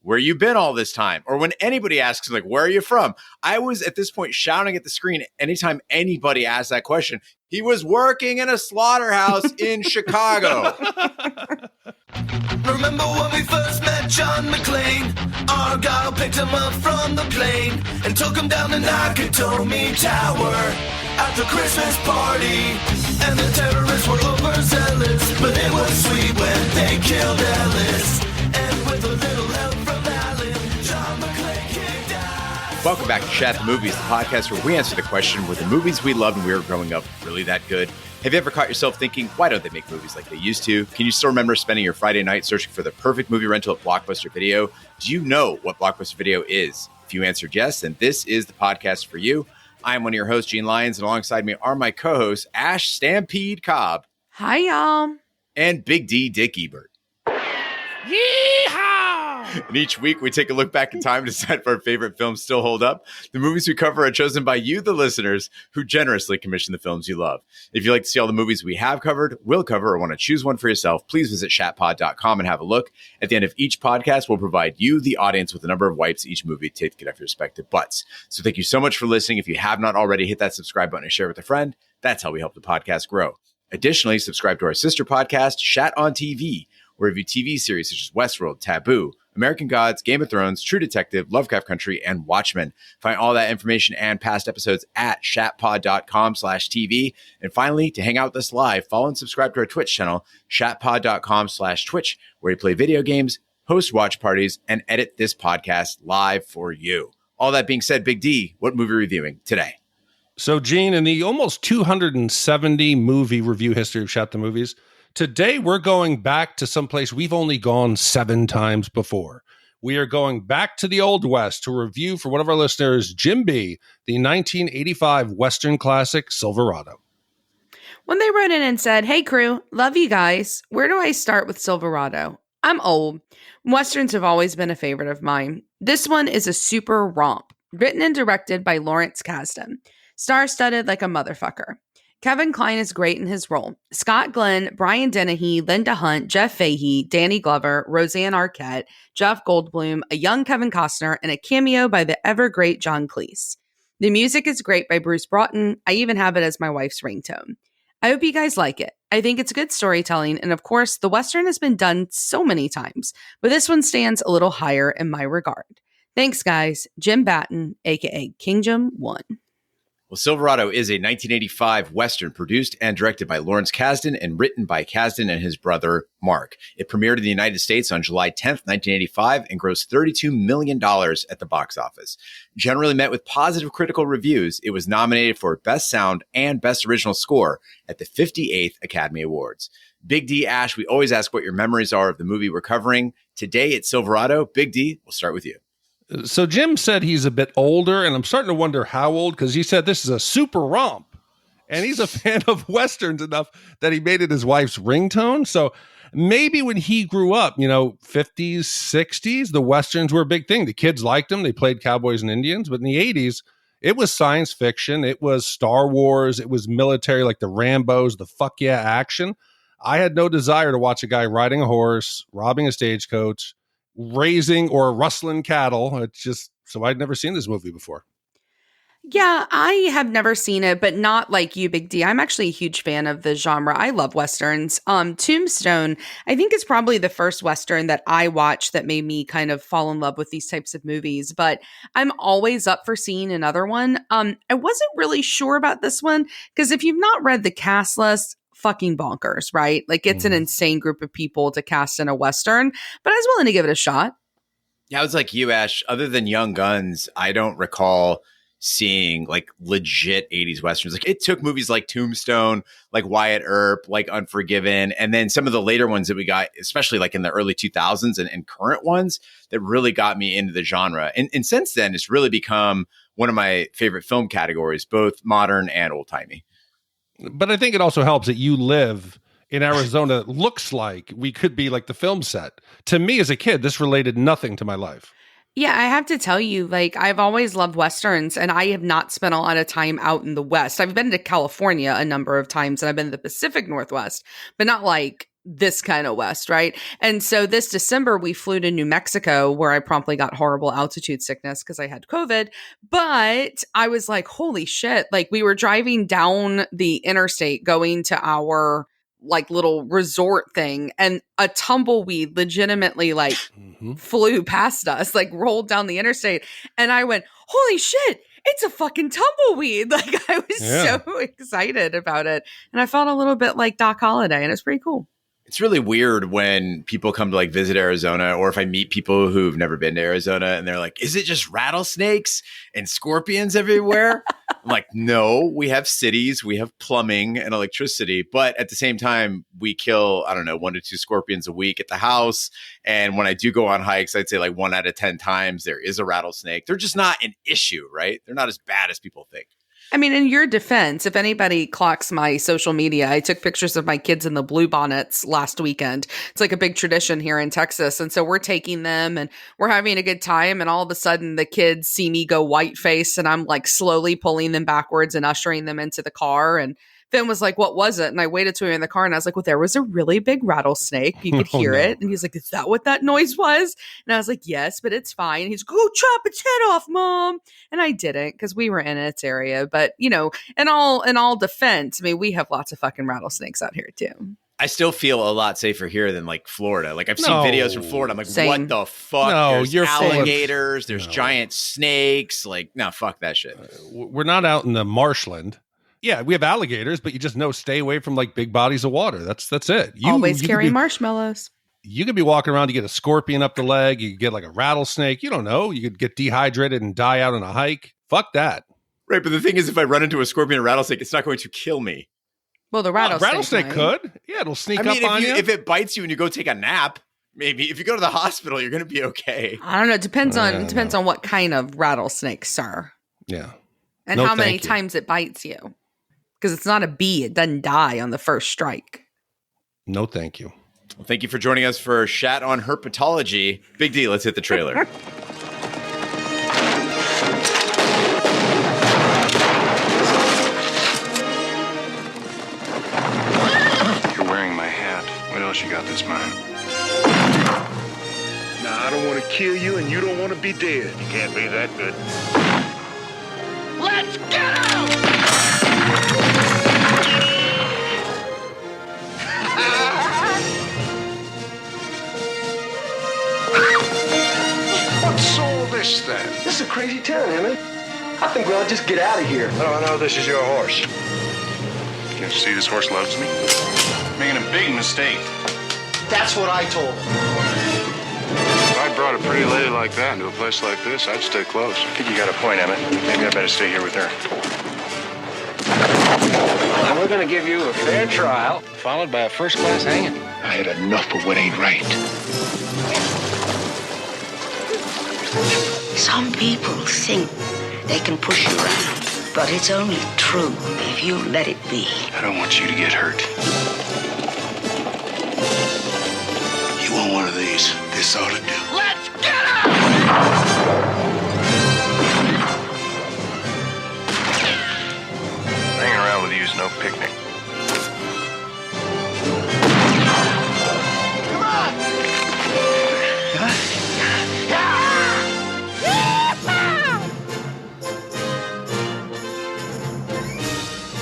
where you been all this time? Or when anybody asks, like, where are you from? I was at this point shouting at the screen anytime anybody asked that question. He was working in a slaughterhouse in Chicago. Remember when we first met John McClane? Argyle picked him up from the plane and took him down the Nakatomi Tower at the Christmas party. And the terrorists were overzealous, but it was sweet when they killed Ellis. And with a little help from Alan, John McClane kicked ass. Welcome back to Shat the Movies, the podcast where we answer the question, were the movies we loved when we were growing up really that good? Have you ever caught yourself thinking, why don't they make movies like they used to? Can you still remember spending your Friday night searching for the perfect movie rental at Blockbuster Video? Do you know what Blockbuster Video is? If you answered yes, then this is the podcast for you. I am one of your hosts, Gene Lyons, and alongside me are my co-hosts, Ash Stampede Cobb. Hi, y'all. And Big D Dick Ebert. Yeehaw! And each week we take a look back in time to decide if our favorite films still hold up. The movies we cover are chosen by you, the listeners, who generously commission the films you love. If you'd like to see all the movies we have covered, will cover, or want to choose one for yourself, please visit shatpod.com and have a look. At the end of each podcast, we'll provide you, the audience, with a number of wipes each movie to get off your respective butts. So thank you so much for listening. If you have not already, hit that subscribe button and share with a friend. That's how we help the podcast grow. Additionally, subscribe to our sister podcast, Shat on TV, where we review TV series such as Westworld, Taboo, American Gods, Game of Thrones, True Detective, Lovecraft Country, and Watchmen. Find all that information and past episodes at shatpod.com/TV. And finally, to hang out with us live, follow and subscribe to our Twitch channel, shatpod.com/Twitch, where we play video games, host watch parties, and edit this podcast live for you. All that being said, Big D, what movie are we reviewing today? So, Gene, in the almost 270 movie review history of Shat the Movies, today we're going back to someplace we've only gone 7 times before. We are going back to the Old West to review for one of our listeners, Jim B., the 1985 Western classic Silverado. When they wrote in and said, "Hey crew, love you guys. Where do I start with Silverado? I'm old. Westerns have always been a favorite of mine. This one is a super romp, written and directed by Lawrence Kasdan. Star-studded like a motherfucker. Kevin Kline is great in his role. Scott Glenn, Brian Dennehy, Linda Hunt, Jeff Fahey, Danny Glover, Rosanna Arquette, Jeff Goldblum, a young Kevin Costner, and a cameo by the ever-great John Cleese. The music is great by Bruce Broughton. I even have it as my wife's ringtone. I hope you guys like it. I think it's good storytelling, and of course, the Western has been done so many times, but this one stands a little higher in my regard. Thanks, guys. Jim Batten, a.k.a. King Jim 1. Well, Silverado is a 1985 Western produced and directed by Lawrence Kasdan and written by Kasdan and his brother, Mark. It premiered in the United States on July 10th, 1985, and grossed $32 million at the box office. Generally met with positive critical reviews, it was nominated for Best Sound and Best Original Score at the 58th Academy Awards. Big D, Ash, we always ask what your memories are of the movie we're covering. Today at Silverado, Big D, we'll start with you. So Jim said he's a bit older, and I'm starting to wonder how old, because he said this is a super romp. And he's a fan of Westerns enough that he made it his wife's ringtone. So maybe when he grew up, 50s, 60s, the Westerns were a big thing. The kids liked them. They played cowboys and Indians. But in the 80s, it was science fiction. It was Star Wars. It was military, like the Rambos, the fuck yeah action. I had no desire to watch a guy riding a horse, robbing a stagecoach, raising or rustling cattle. It's just, so I'd never seen this movie before. Yeah, I have never seen it, but not like you, Big D. I'm actually a huge fan of the genre. I love Westerns. Tombstone, I think, is probably the first Western that I watched that made me kind of fall in love with these types of movies, but I'm always up for seeing another one. I wasn't really sure about this one, because if you've not read the cast list, fucking bonkers, right? Like, it's an insane group of people to cast in a Western, but I was willing to give it a shot. Yeah, I was like you, Ash. Other than Young Guns, I don't recall seeing like legit 80s Westerns. Like, it took movies like Tombstone, like Wyatt Earp, like Unforgiven, and then some of the later ones that we got, especially like in the early 2000s and current ones, that really got me into the genre. And since then, it's really become one of my favorite film categories, both modern and old-timey. But I think it also helps that you live in Arizona. It looks like we could be like the film set. To me as a kid, this related nothing to my life. Yeah, I have to tell you, like, I've always loved Westerns, and I have not spent a lot of time out in the West. I've been to California a number of times, and I've been to the Pacific Northwest, but not like this kind of west, right? And so this December, we flew to New Mexico, where I promptly got horrible altitude sickness because I had COVID. But I was like, holy shit. Like, we were driving down the interstate going to our like little resort thing, and a tumbleweed legitimately like flew past us, like rolled down the interstate. And I went, holy shit, it's a fucking tumbleweed. Like, I was so excited about it. And I felt a little bit like Doc Holliday, and it's pretty cool. It's really weird when people come to like visit Arizona, or if I meet people who've never been to Arizona and they're like, is it just rattlesnakes and scorpions everywhere? I'm like, no, we have cities, we have plumbing and electricity. But at the same time, we kill, I don't know, 1 to 2 scorpions a week at the house. And when I do go on hikes, I'd say like 1 out of 10 times there is a rattlesnake. They're just not an issue, right? They're not as bad as people think. I mean, in your defense, if anybody clocks my social media, I took pictures of my kids in the bluebonnets last weekend. It's like a big tradition here in Texas. And so we're taking them and we're having a good time. And all of a sudden the kids see me go white face, and I'm like slowly pulling them backwards and ushering them into the car. And Finn was like, what was it? And I waited till we were in the car, and I was like, well, there was a really big rattlesnake. You could hear it. And he's like, is that what that noise was? And I was like, yes, but it's fine. He's like, go chop its head off, Mom. And I didn't, because we were in its area. But, you know, in all defense, I mean, we have lots of fucking rattlesnakes out here too. I still feel a lot safer here than like Florida. Like, I've seen videos from Florida. I'm like, Same. what the fuck? No, there's you're alligators. There's giant snakes. Like, no, fuck that shit. We're not out in the marshland. Yeah, we have alligators, but you just know, stay away from like big bodies of water. That's it. Always carry marshmallows. You could be walking around, you get a scorpion up the leg, you could get like a rattlesnake. You don't know. You could get dehydrated and die out on a hike. Fuck that. Right, but the thing is, if I run into a scorpion or rattlesnake, it's not going to kill me. Well, the rattlesnake could. Yeah, it'll sneak I mean, up on you. If it bites you and you go take a nap, maybe. If you go to the hospital, you're going to be okay. I don't know. It depends on what kind of rattlesnake, sir. Yeah. And how many times it bites you. Because it's not a bee. It doesn't die on the first strike. No, thank you. Well, thank you for joining us for Shat on Herpetology. Big D, let's hit the trailer. You're wearing my hat. What else you got that's mine? Nah, I don't want to kill you, and you don't want to be dead. You can't be that good. Let's get out! What's all this then? This is a crazy town, Emmett. I think we ought to just get out of here. How do I know this is your horse? Can't you see this horse loves me? Making a big mistake. That's what I told him. If I brought a pretty lady like that into a place like this, I'd stay close. I think you got a point, Emmett. Maybe I better stay here with her. And we're going to give you a fair trial, followed by a first-class hanging. I had enough of what ain't right. Some people think they can push you around, but it's only true if you let it be. I don't want you to get hurt. You want one of these? This ought to do. Let's get out! Hanging around with you is no picnic. Come on!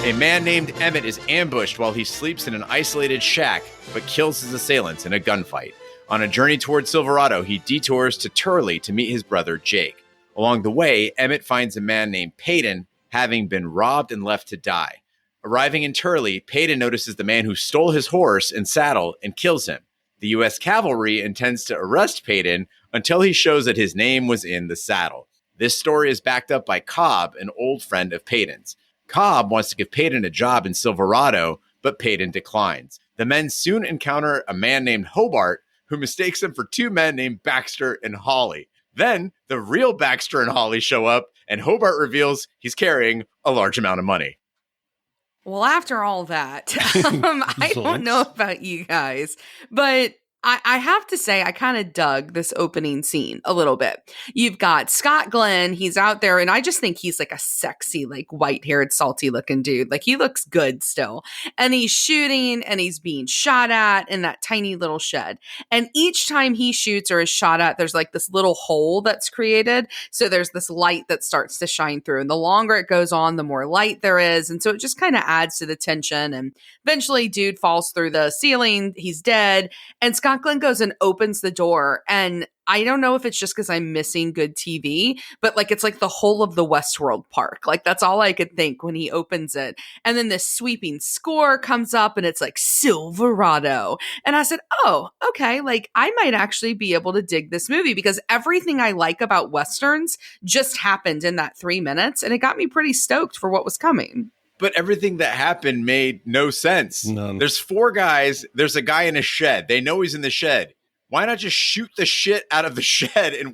A man named Emmett is ambushed while he sleeps in an isolated shack, but kills his assailants in a gunfight. On a journey toward Silverado, he detours to Turley to meet his brother Jake. Along the way, Emmett finds a man named Peyton having been robbed and left to die. Arriving in Turley, Peyton notices the man who stole his horse and saddle and kills him. The U.S. cavalry intends to arrest Peyton until he shows that his name was in the saddle. This story is backed up by Cobb, an old friend of Peyton's. Cobb wants to give Peyton a job in Silverado, but Peyton declines. The men soon encounter a man named Hobart, who mistakes them for 2 men named Baxter and Holly. Then the real Baxter and Holly show up, and Hobart reveals he's carrying a large amount of money. Well, after all that, I don't know about you guys, but I have to say, I kind of dug this opening scene a little bit. You've got Scott Glenn. He's out there, and I just think he's like a sexy, like white-haired, salty-looking dude. Like, he looks good still. And he's shooting, and he's being shot at in that tiny little shed. And each time he shoots or is shot at, there's like this little hole that's created. So there's this light that starts to shine through. And the longer it goes on, the more light there is. And so it just kind of adds to the tension. And eventually, dude falls through the ceiling. He's dead. And Scott Glenn goes and opens the door, and I don't know if it's just because I'm missing good TV, but like it's like the whole of the Westworld park. Like that's all I could think when he opens it. And then this sweeping score comes up and it's like Silverado. And I said, oh, okay, like I might actually be able to dig this movie because everything I like about Westerns just happened in that 3 minutes, and it got me pretty stoked for what was coming. But everything that happened made no sense. None. There's 4 guys. There's a guy in a shed. They know he's in the shed. Why not just shoot the shit out of the shed?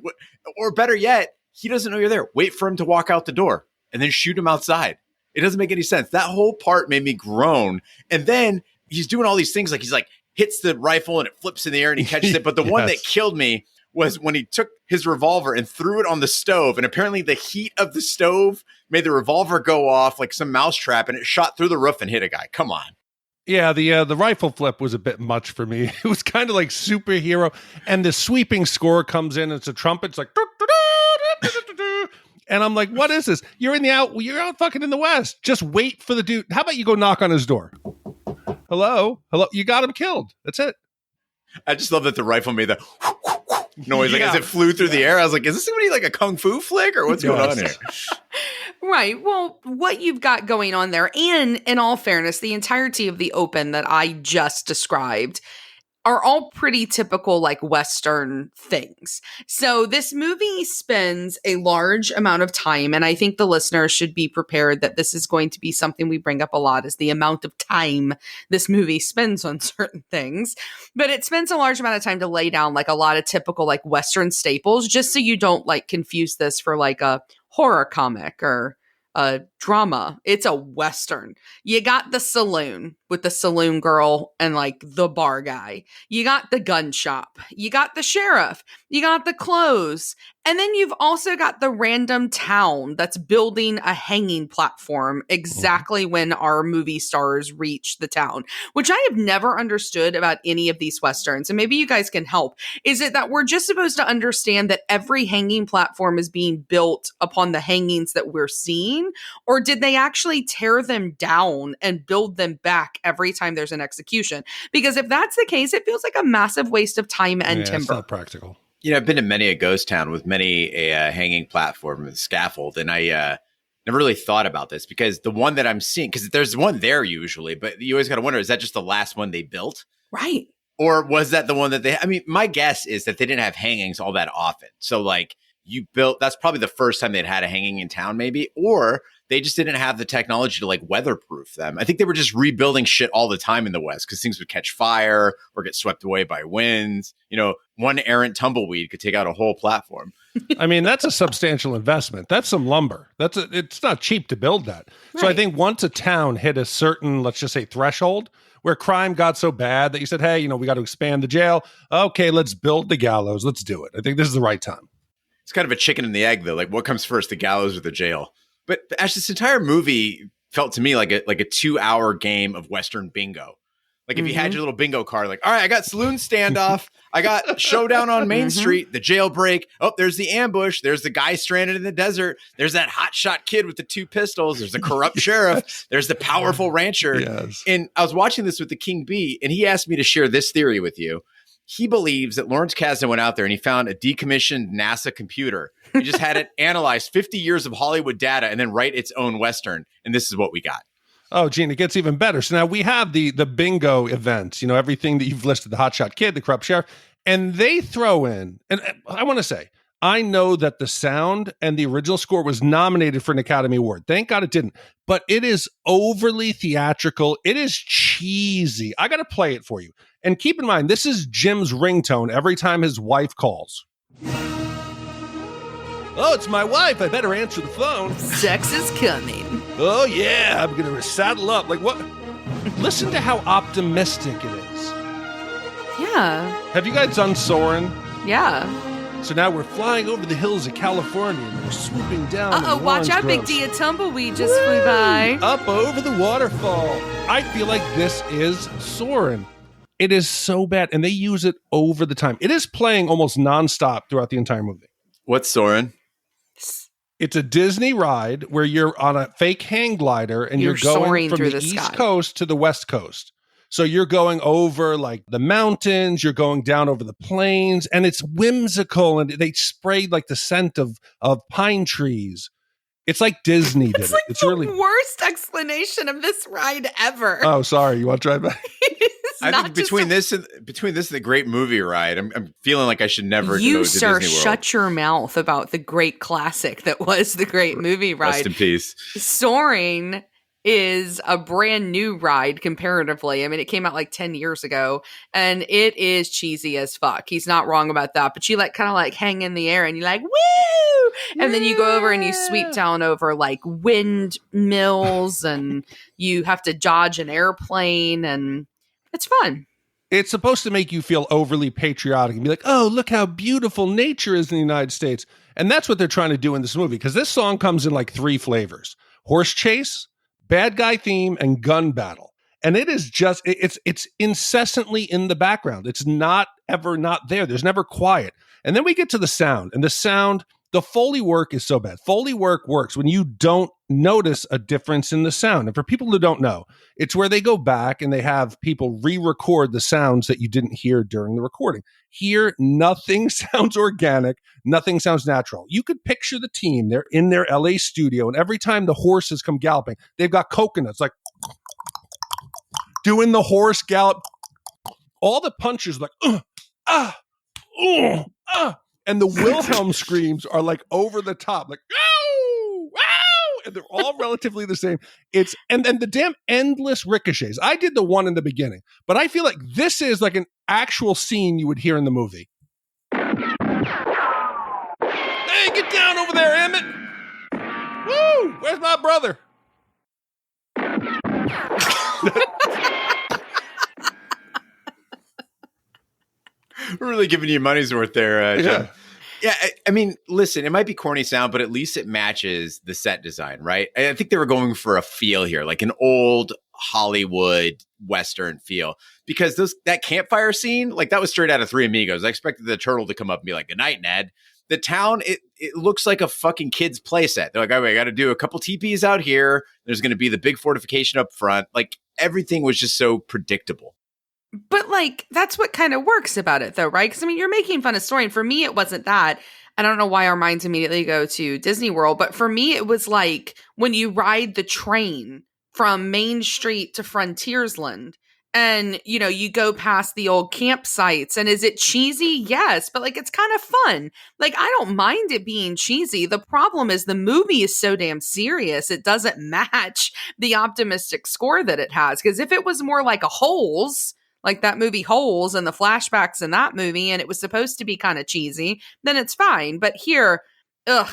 Or better yet, he doesn't know you're there. Wait for him to walk out the door and then shoot him outside. It doesn't make any sense. That whole part made me groan. And then he's doing all these things like he's like hits the rifle and it flips in the air and he catches it. But the one that killed me was when he took his revolver and threw it on the stove. And apparently the heat of the stove made the revolver go off like some mousetrap and it shot through the roof and hit a guy. Come on. Yeah, the rifle flip was a bit much for me. It was kind of like superhero. And the sweeping score comes in. It's a trumpet. It's like, and I'm like, what is this? You're out fucking in the West. Just wait for the dude. How about you go knock on his door? Hello? You got him killed. That's it. I just love that the rifle made that noise like as it flew through the air. I was like, is this somebody like a kung fu flick or what's going on here? Right. Well, what you've got going on there, and in all fairness, the entirety of the open that I just described are all pretty typical like Western things. So this movie spends a large amount of time, and I think the listeners should be prepared that this is going to be something we bring up a lot, is the amount of time this movie spends on certain things. But it spends a large amount of time to lay down like a lot of typical like Western staples, just so you don't like confuse this for like a horror comic or a drama. It's a Western. You got the saloon with the saloon girl and like the bar guy. You got the gun shop. You got the sheriff. You got the clothes. And then you've also got the random town that's building a hanging platform exactly when our movie stars reach the town, which I have never understood about any of these Westerns. And maybe you guys can help. Is it that we're just supposed to understand that every hanging platform is being built upon the hangings that we're seeing? Or did they actually tear them down and build them back every time there's an execution? Because if that's the case, it feels like a massive waste of time and timber. It's not practical. You know, I've been to many a ghost town with many a hanging platform and scaffold, and I never really thought about this because the one that I'm seeing, because there's one there usually, but you always got to wonder, is that just the last one they built? Right. Or was that the one that I mean, my guess is that they didn't have hangings all that often. So like that's probably the first time they'd had a hanging in town maybe, or they just didn't have the technology to like weatherproof them. I think they were just rebuilding shit all the time in the West because things would catch fire or get swept away by winds. You know, one errant tumbleweed could take out a whole platform. I mean, that's a substantial investment. That's some lumber. It's not cheap to build that. Right. So I think once a town hit a certain, let's just say, threshold where crime got so bad that you said, hey, you know, we got to expand the jail. Okay, let's build the gallows. Let's do it. I think this is the right time. It's kind of a chicken and the egg, though. Like, what comes first, the gallows or the jail? But Ash, this entire movie felt to me like a 2-hour game of Western bingo. Like if you had your little bingo card, like, all right, I got saloon standoff. I got showdown on Main Street, the jailbreak. Oh, there's the ambush. There's the guy stranded in the desert. There's that hotshot kid with the 2 pistols. There's the corrupt sheriff. There's the powerful rancher. Yes. And I was watching this with the King Bee, and he asked me to share this theory with you. He believes that Lawrence Kasdan went out there and he found a decommissioned NASA computer. He just had it analyze 50 years of Hollywood data and then write its own Western. And this is what we got. Oh, Gene, it gets even better. So now we have the bingo events, you know, everything that you've listed, the hotshot kid, the corrupt sheriff, and they throw in, and I want to say, I know that the sound and the original score was nominated for an Academy Award. Thank God it didn't. But it is overly theatrical. It is cheesy. I got to play it for you. And keep in mind, this is Jim's ringtone every time his wife calls. Oh, it's my wife. I better answer the phone. Sex is coming. Oh, yeah. I'm going to saddle up. Like what? Listen to how optimistic it is. Yeah. Have you guys done Soarin'? Yeah. So now we're flying over the hills of California and we're swooping down. Uh-oh, in watch orange out, Big groves. D, a tumbleweed just flew by. Up over the waterfall. I feel like this is Soarin'. It is so bad, and they use it over the time. It is playing almost nonstop throughout the entire movie. What's Soarin'? It's a Disney ride where you're on a fake hang glider and you're soaring going from through the the East sky. Coast to the West Coast. So you're going over like the mountains, you're going down over the plains, and it's whimsical, and they sprayed like the scent of pine trees. It's like Disney did It's it. like It's the really worst explanation of this ride ever. Oh, sorry. You want to try it back? I think between this and the great movie ride, I'm feeling like I should never You, go to sir, Disney World. shut your mouth about the great classic that was the great movie ride. Rest in peace. Soaring is a brand new ride comparatively. I mean, it came out like 10 years ago and it is cheesy as fuck. He's not wrong about that, but you like kind of like hang in the air and you're like, woo! And then you go over and you sweep down over like windmills and you have to dodge an airplane and it's fun. It's supposed to make you feel overly patriotic and be like, oh, look how beautiful nature is in the United States. And that's what they're trying to do in this movie, because this song comes in like 3 flavors: horse chase, bad guy theme, and gun battle. And it is just, it's incessantly in the background. It's not ever not there. There's never quiet. And then we get to the sound, and the Foley work is so bad. Foley work works when you don't notice a difference in the sound. And for people who don't know, it's where they go back and they have people re-record the sounds that you didn't hear during the recording. Here, nothing sounds organic. Nothing sounds natural. You could picture the team. They're in their LA studio, and every time the horses come galloping, they've got coconuts like doing the horse gallop. All the punches like, and the Wilhelm screams are like over the top, like, ow, ow, and they're all relatively the same. It's and the damn endless ricochets. I did the one in the beginning, but I feel like this is like an actual scene you would hear in the movie. Hey, get down over there, Emmett. Woo! Where's my brother? We're really giving you money's worth there, John. Yeah, I mean, listen, it might be corny sound, but at least it matches the set design, right? I think they were going for a feel here, like an old Hollywood Western feel, because that campfire scene, like that was straight out of Three Amigos. I expected the turtle to come up and be like, "Good night, Ned." The town, it looks like a fucking kid's playset. They're like, "Oh, we got to do a couple teepees out here. There's going to be the big fortification up front." Like everything was just so predictable. But like, that's what kind of works about it though, right? Because I mean, you're making fun of story. And for me, it wasn't that. I don't know why our minds immediately go to Disney World, but for me, it was like when you ride the train from Main Street to Frontiersland and, you know, you go past the old campsites. And is it cheesy? Yes. But like, it's kind of fun. Like, I don't mind it being cheesy. The problem is the movie is so damn serious. It doesn't match the optimistic score that it has. Because if it was more like a Holes, like that movie Holes and the flashbacks in that movie, and it was supposed to be kind of cheesy, then it's fine. But here,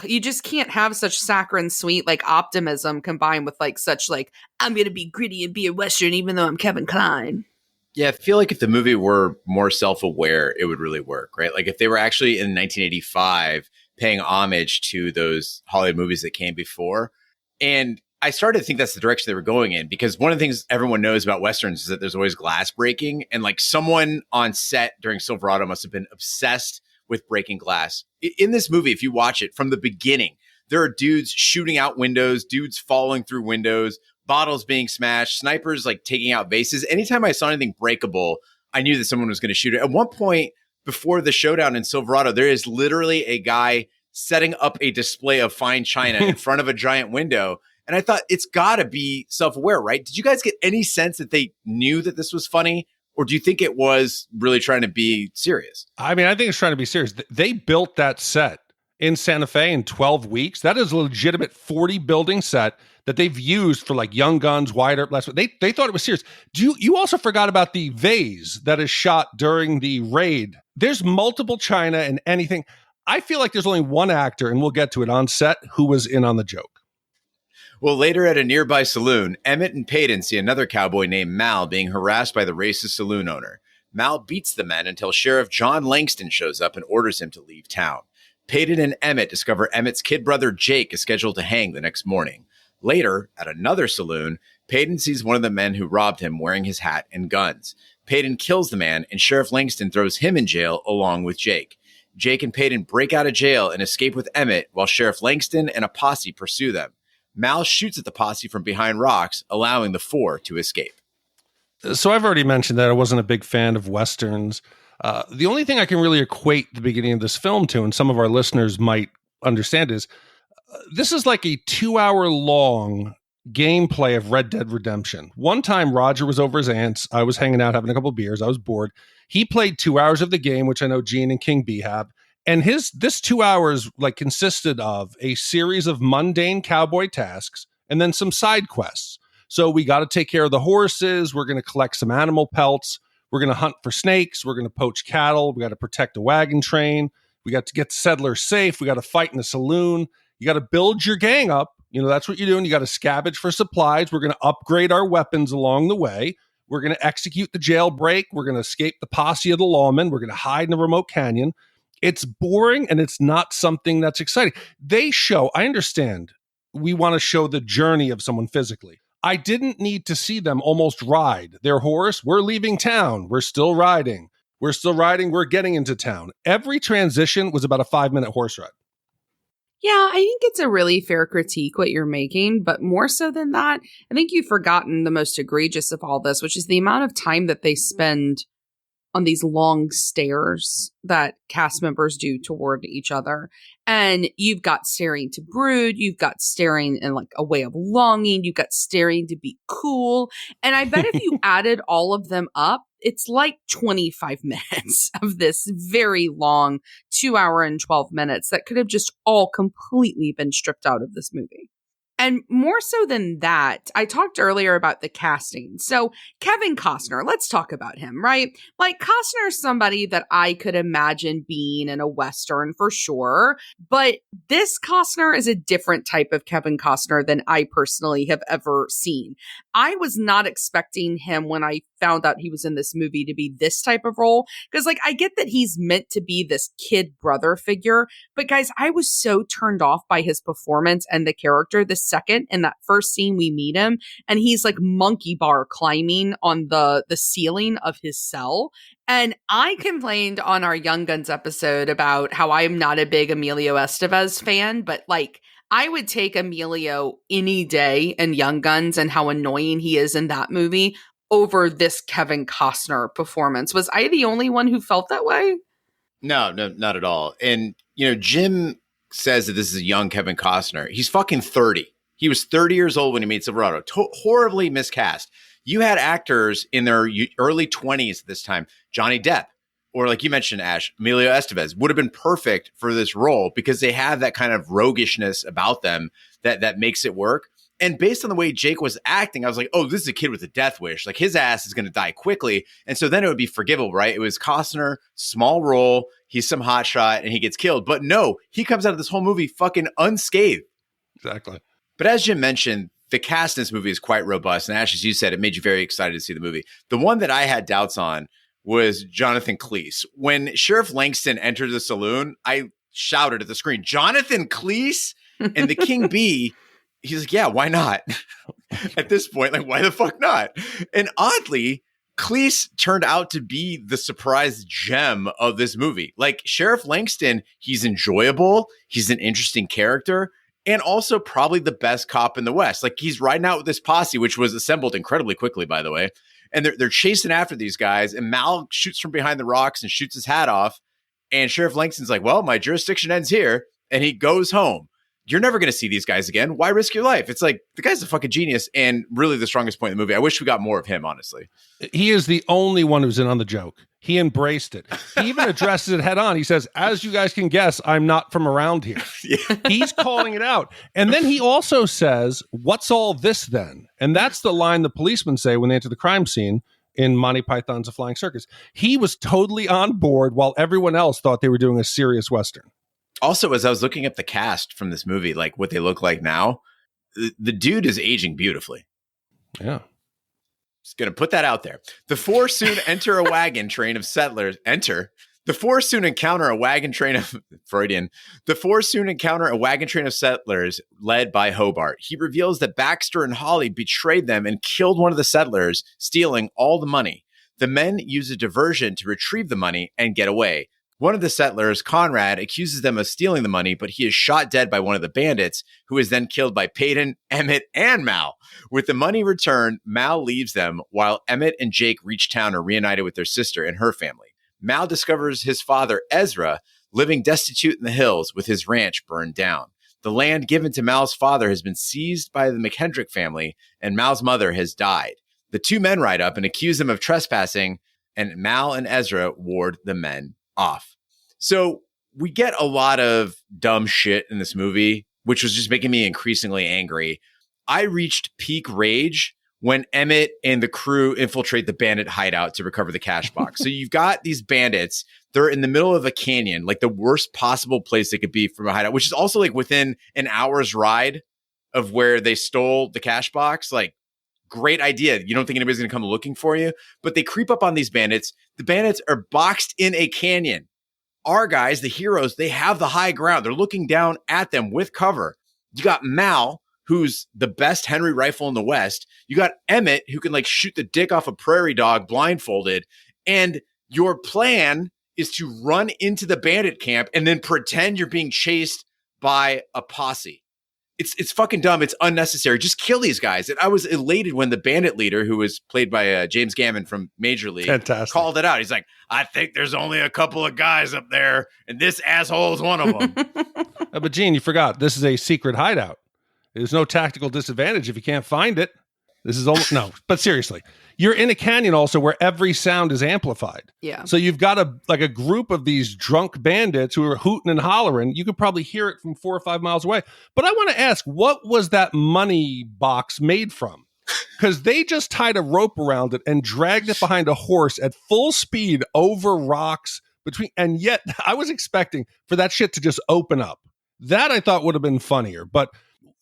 you just can't have such saccharine sweet like optimism combined with like such like, I'm gonna be gritty and be a Western even though I'm Kevin Kline. Yeah, I feel like if the movie were more self-aware, it would really work, right? Like if they were actually in 1985 paying homage to those Hollywood movies that came before. And I started to think that's the direction they were going in, because one of the things everyone knows about Westerns is that there's always glass breaking. And like someone on set during Silverado must have been obsessed with breaking glass. In this movie, if you watch it from the beginning, there are dudes shooting out windows, dudes falling through windows, bottles being smashed, snipers like taking out vases. Anytime I saw anything breakable, I knew that someone was going to shoot it. At one point before the showdown in Silverado, there is literally a guy setting up a display of fine china in front of a giant window. And I thought it's got to be self-aware, right? Did you guys get any sense that they knew that this was funny? Or do you think it was really trying to be serious? I mean, I think it's trying to be serious. They built that set in Santa Fe in 12 weeks. That is a legitimate 40 building set that they've used for like Young Guns, Wide Earp. They thought it was serious. You also forgot about the vase that is shot during the raid. There's multiple china and anything. I feel like there's only one actor, and we'll get to it, on set who was in on the joke. Well, later at a nearby saloon, Emmett and Peyton see another cowboy named Mal being harassed by the racist saloon owner. Mal beats the men until Sheriff John Langston shows up and orders him to leave town. Peyton and Emmett discover Emmett's kid brother Jake is scheduled to hang the next morning. Later, at another saloon, Peyton sees one of the men who robbed him wearing his hat and guns. Peyton kills the man, and Sheriff Langston throws him in jail along with Jake. Jake and Peyton break out of jail and escape with Emmett while Sheriff Langston and a posse pursue them. Mal shoots at the posse from behind rocks, allowing the four to escape. So I've already mentioned that I wasn't a big fan of Westerns. The only thing I can really equate the beginning of this film to, and some of our listeners might understand, is this is like a 2-hour-long gameplay of Red Dead Redemption. One time, Roger was over his aunt's. I was hanging out, having a couple of beers. I was bored. He played 2 hours of the game, which I know Gene and King B have. And this 2 hours consisted of a series of mundane cowboy tasks and then some side quests. So we got to take care of the horses. We're going to collect some animal pelts. We're going to hunt for snakes. We're going to poach cattle. We got to protect a wagon train. We got to get settlers safe. We got to fight in a saloon. You got to build your gang up. That's what you're doing. You got to scavenge for supplies. We're going to upgrade our weapons along the way. We're going to execute the jailbreak. We're going to escape the posse of the lawmen. We're going to hide in a remote canyon. It's boring and it's not something that's exciting. I understand we want to show the journey of someone physically. I didn't need to see them almost ride their horse. We're leaving town. We're still riding. We're still riding. We're getting into town. Every transition was about a 5-minute horse ride. Yeah, I think it's a really fair critique what you're making, but more so than that, I think you've forgotten the most egregious of all this, which is the amount of time that they spend on these long stares that cast members do toward each other. And you've got staring to brood, you've got staring in a way of longing, you've got staring to be cool. And I bet if you added all of them up, it's like 25 minutes of this very long 2 hour and 12 minutes that could have just all completely been stripped out of this movie. And more so than that, I talked earlier about the casting. So Kevin Costner, let's talk about him, right? Costner is somebody that I could imagine being in a Western for sure. But this Costner is a different type of Kevin Costner than I personally have ever seen. I was not expecting him when I found out he was in this movie to be this type of role. Because I get that he's meant to be this kid brother figure. But guys, I was so turned off by his performance and the character the second in that first scene we meet him. And he's monkey bar climbing on the ceiling of his cell. And I complained on our Young Guns episode about how I'm not a big Emilio Estevez fan, but I would take Emilio any day in Young Guns and how annoying he is in that movie over this Kevin Costner performance. Was I the only one who felt that way? No, not at all. And, Jim says that this is a young Kevin Costner. He's fucking 30. He was 30 years old when he made Silverado. Horribly miscast. You had actors in their early 20s at this time. Johnny Depp, or like you mentioned, Ash, Emilio Estevez would have been perfect for this role because they have that kind of roguishness about them that makes it work. And based on the way Jake was acting, I was like, oh, this is a kid with a death wish. His ass is going to die quickly. And so then it would be forgivable, right? It was Costner, small role. He's some hotshot and he gets killed. But no, he comes out of this whole movie fucking unscathed. Exactly. But as Jim mentioned, the cast in this movie is quite robust. And Ash, as you said, it made you very excited to see the movie. The one that I had doubts on was Jonathan Cleese. When Sheriff Langston entered the saloon, I shouted at the screen, Jonathan Cleese? And the King Bee, he's like, yeah, why not? At this point, why the fuck not? And oddly, Cleese turned out to be the surprise gem of this movie. Sheriff Langston, he's enjoyable. He's an interesting character. And also probably the best cop in the West. He's riding out with this posse, which was assembled incredibly quickly, by the way. And they're chasing after these guys. And Mal shoots from behind the rocks and shoots his hat off. And Sheriff Langston's like, well, my jurisdiction ends here. And he goes home. You're never going to see these guys again. Why risk your life? It's the guy's a fucking genius and really the strongest point in the movie. I wish we got more of him, honestly. He is the only one who's in on the joke. He embraced it. He even addresses it head on. He says, as you guys can guess, I'm not from around here. Yeah. He's calling it out. And then he also says, what's all this then? And that's the line the policemen say when they enter the crime scene in Monty Python's A Flying Circus. He was totally on board while everyone else thought they were doing a serious Western. Also, as I was looking up the cast from this movie, what they look like now, the dude is aging beautifully. Yeah. Just going to put that out there. The four soon enter a wagon train of settlers. The four soon encounter a wagon train of Freudian. The four soon encounter a wagon train of settlers led by Hobart. He reveals that Baxter and Holly betrayed them and killed one of the settlers, stealing all the money. The men use a diversion to retrieve the money and get away. One of the settlers, Conrad, accuses them of stealing the money, but he is shot dead by one of the bandits, who is then killed by Peyton, Emmett, and Mal. With the money returned, Mal leaves them, while Emmett and Jake reach town and are reunited with their sister and her family. Mal discovers his father, Ezra, living destitute in the hills with his ranch burned down. The land given to Mal's father has been seized by the McKendrick family, and Mal's mother has died. The two men ride up and accuse them of trespassing, and Mal and Ezra ward the men off. So we get a lot of dumb shit in this movie, which was just making me increasingly angry. I reached peak rage when Emmett and the crew infiltrate the bandit hideout to recover the cash box. So you've got these bandits. They're in the middle of a canyon, like the worst possible place they could be from a hideout, which is also like within an hour's ride of where they stole the cash box. Like, great idea. You don't think anybody's going to come looking for you, but they creep up on these bandits. The bandits are boxed in a canyon. Our guys, the heroes, they have the high ground. They're looking down at them with cover. You got Mal, who's the best Henry rifle in the West. You got Emmett, who can like shoot the dick off a prairie dog blindfolded. And your plan is to run into the bandit camp and then pretend you're being chased by a posse. It's fucking dumb. It's unnecessary. Just kill these guys. And I was elated when the bandit leader, who was played by James Gammon from Major League, called it out. He's like, I think there's only a couple of guys up there, and this asshole is one of them. But Gene, you forgot. This is a secret hideout. There's no tactical disadvantage if you can't find it. This is almost no, but seriously, you're in a canyon also where every sound is amplified. Yeah. So you've got a group of these drunk bandits who are hooting and hollering. You could probably hear it from 4 or 5 miles away. But I want to ask, what was that money box made from? Because they just tied a rope around it and dragged it behind a horse at full speed over rocks and yet I was expecting for that shit to just open up. That I thought would have been funnier, but